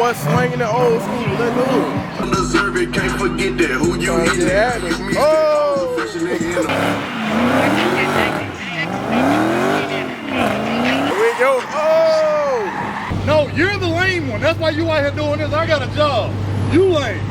boy swinging the old school. Let's do it. Deserve it, can't forget that. Who you eat? Oh! Here we go. Oh! No, you're the lame one. That's why you out here doing this. I got a job. You lame.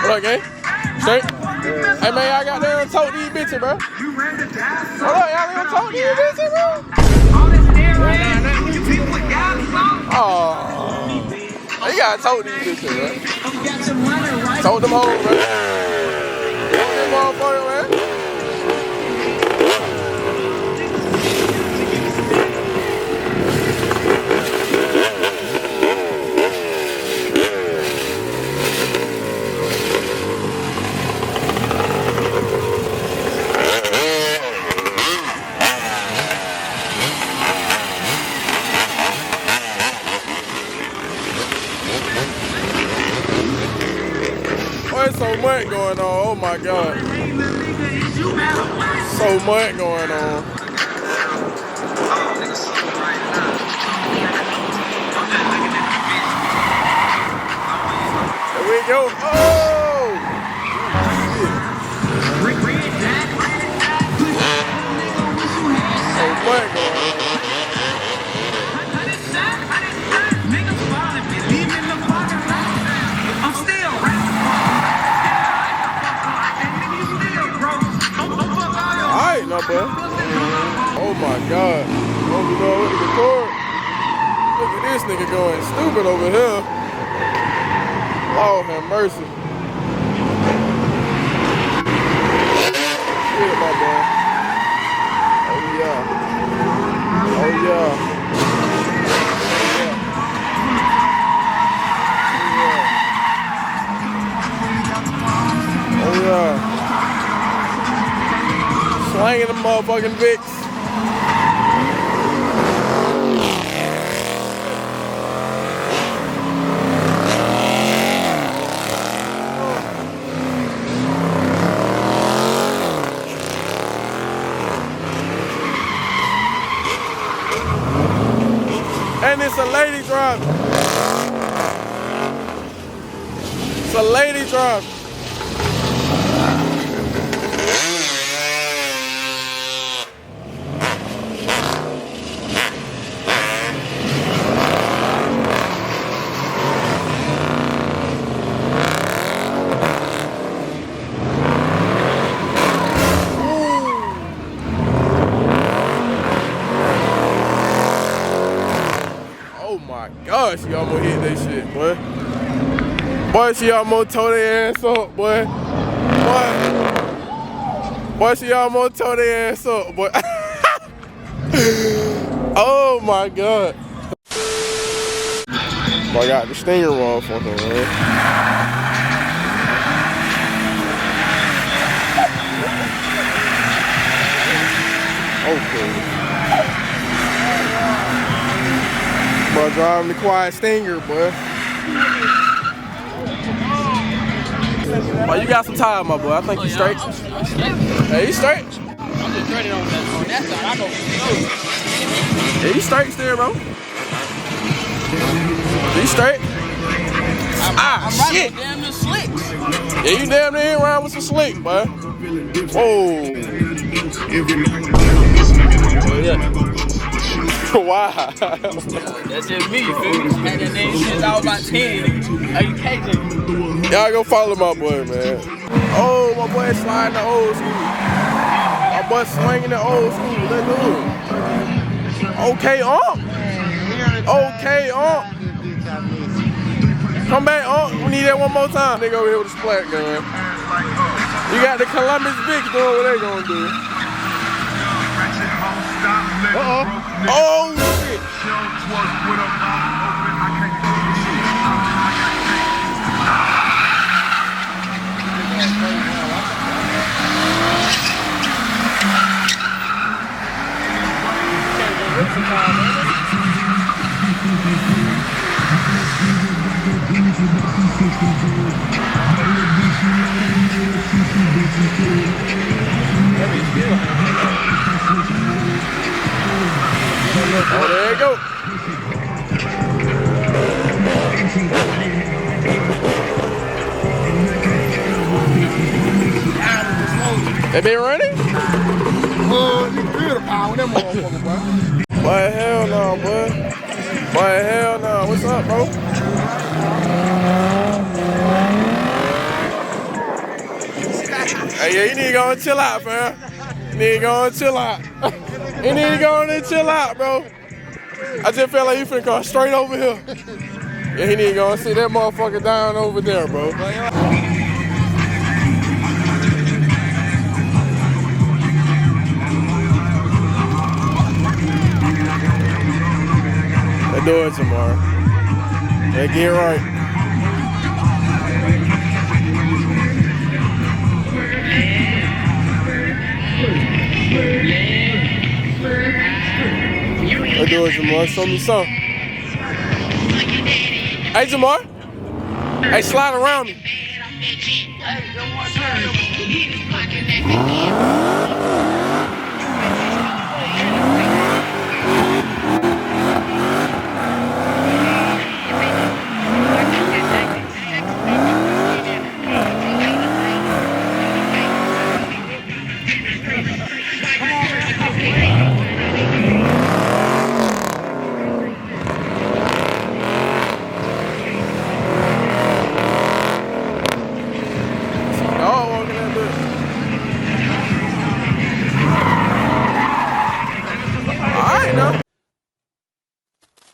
What up, gang? Straight? Hey, man, y'all got there and tote these bitches, bro. Hold on, y'all gonna tote these bitches, bro? Oh, you gotta tote these bitches, bro. Tote them home, bro. Tote them motherfucker, man. There's so much going on, oh my God. So much going on. Here we go. Oh! So much going on. No, bro. Oh my God. Oh, you know what to record? Look at this nigga going stupid over here. Lord have mercy. Yeah, my boy. Oh yeah. Oh yeah. Oh yeah. Oh yeah. Slanging them motherfucking Vicks. And it's a lady driver. It's a lady driver. Gosh, she almost hit that shit, boy. Boy, she almost tore their ass up, boy. Boy, she almost tore their ass up, boy. Oh my God. Boy, I got the stinger motherfucker, man. Okay. Boy, driving the quiet stinger, boy. Boy, you got some time, my boy. I think you straight. Hey, you straight? I'm just ready on that side. I know. Yeah, you straight still, bro. You straight? I'm shit. Right damn near slicks. Yeah, you damn near ain't around with some slick, boy. Whoa. Yeah. Wow. That's just me, you feel me? Had that name since I was about 10. Are you catching? Y'all go follow my boy, man. Oh, my boy sliding the old school. My boy swinging the old school. Let's do it. Okay, Okay, Come back, we need that one more time. Nigga over here with a splat gun. You got the Columbus Vicks doing what they gonna do. Oh, shit. Oh, there you go. They been running? You feel the power in them motherfuckers, boy. Boy, hell no, boy. Boy, hell no. What's up, bro? Hey, yeah, you need to go and chill out, fam. You need to go and chill out. You need to go and chill out, bro. I just felt like you finna come straight over here. Yeah, he need to go and sit that motherfucker down over there, bro. They do it tomorrow. They get right. They do it tomorrow. Show me something. Hey, Jamar. Hey, slide around me.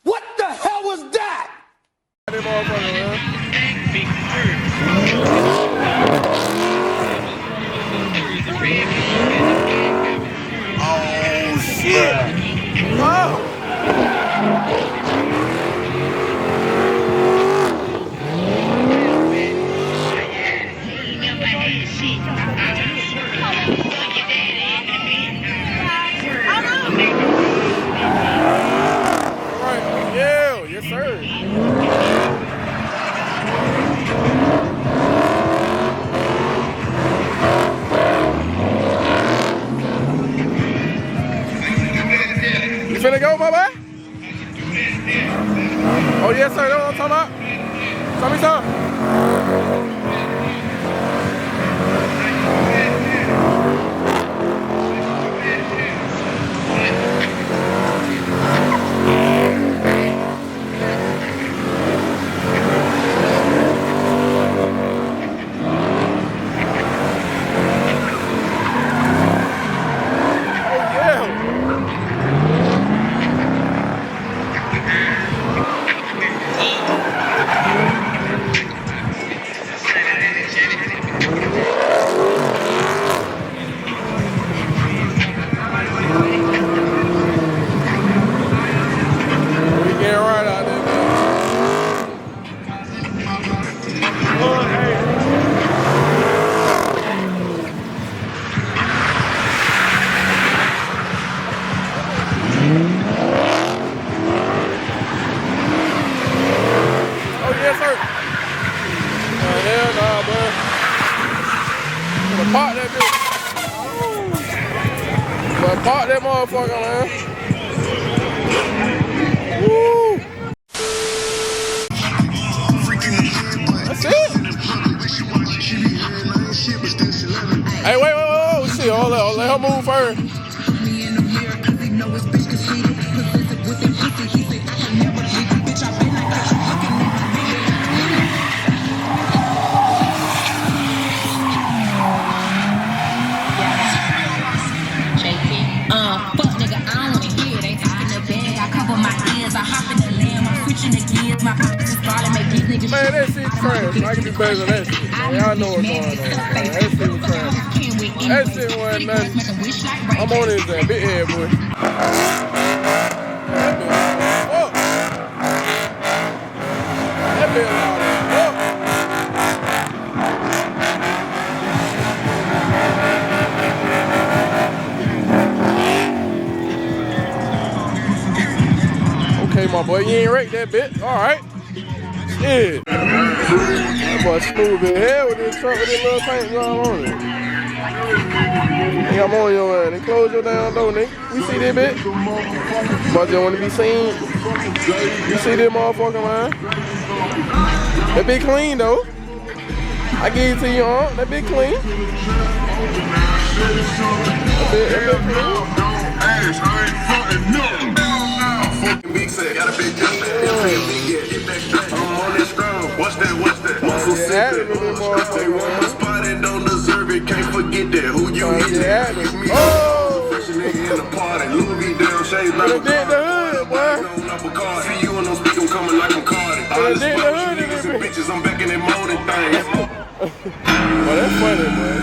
What the hell was that? Oh, shit. Oh. Yes, sir. You finna go, my boy? Oh, yes, sir. That's what I'm talking about. Tell me something. Park that bitch. But park that motherfucker, man. Woo! That's it. Hey, wait. Shit, hold on. Let her move first. Man, that shit trash. I can do better than that shit. Man. Y'all know what's going on. Man. That shit was trash. That shit wasn't nothing. I'm on his big head, boy. That bitch loud as fuck. Okay, my boy, you ain't rate that bit. All right. Shit. That boy smooth as hell with this truck with this little paint job on it. Nigga, I'm on your ass. Then close your damn door, nigga. We see this bitch. But you want to be seen. You see this motherfucker, man. That bitch clean, though. I give it to you, huh? That bitch clean. That bitch clean. What's that? Muscle sicker. They want my spot and don't deserve it. Can't forget that. Who you hit? Oh! Fresh nigga in the party. Louis down, shades like a did the hood, boy. See you and don't speak, I'm coming like I'm Cardi. All this fucking niggas and bitches, I'm back in that molding thing. Well, that's funny, boy.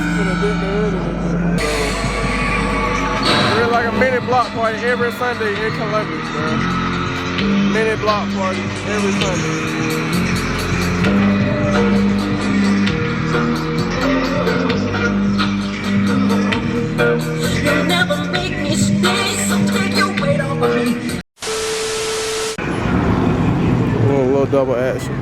We're like a mini block party every Sunday in Columbus, man. Mini block party every Sunday. You never make me stay, so take your weight off of me. A little double action.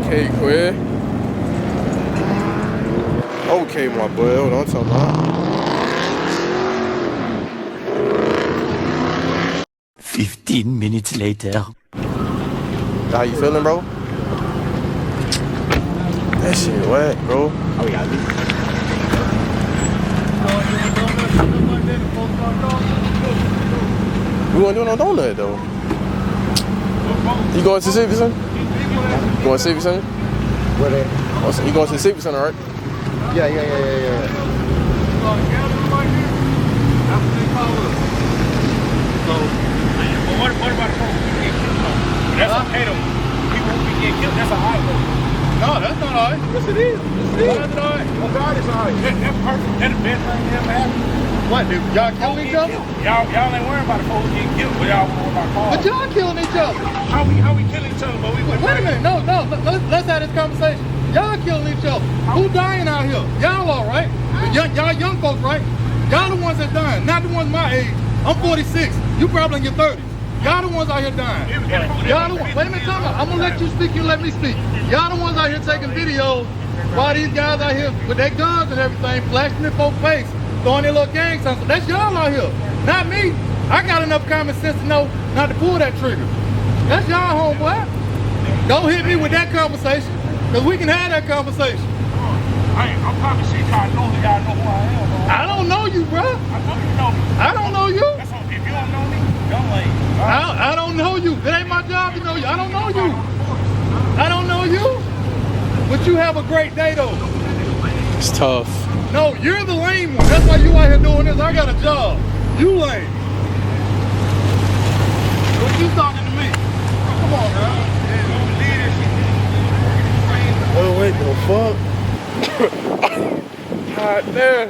Okay, Quinn. Okay, my boy. Hold on, I'm talking about. 15 minutes later. How you feeling, bro? That shit wet, bro. Oh, yeah. We wanna do no donut, though. You going to Civic Center? You going to Civic Center? Where they? You going to Civic Center, right? Yeah. What about the folks who get killed? That's okay though. People who get killed, that's a highway. No, that's not all right. Yes, it is. That's all right. Oh, God, it's all right. That's perfect. That's the best thing that ever happened. What, dude? Y'all killing each other? Y'all ain't worrying about the folks getting killed, but y'all worrying about cars. But y'all killing each other. How we killing each other, but we wouldn't. Wait a minute. No. Let's have this conversation. Y'all killing each other. Who dying out here? Y'all all right? Y'all young folks, right? Y'all the ones that dying, not the ones my age. I'm 46. You probably in your 30s. Y'all the ones out here dying. Y'all the ones. Wait a minute, time out. I'm gonna let you speak. You let me speak. Y'all the ones out here taking videos while these guys out here with their guns and everything, flashing in folks' face, throwing their little gang signs. So that's y'all out here, not me. I got enough common sense to know not to pull that trigger. That's y'all, homeboy. Don't hit me with that conversation, because we can have that conversation. I'm probably sure y'all know who I am. Bro. I don't know you, bro. I know you know me. I don't know you. That's all. If you don't know me, don't like. I don't know you. It ain't my job to know you. I don't know you. I don't know you. But you have a great day, though. It's tough. No, you're the lame one. That's why you out here doing this. I got a job. You lame. What you talking to me? Come on, man. Oh, wait, the fuck? God damn.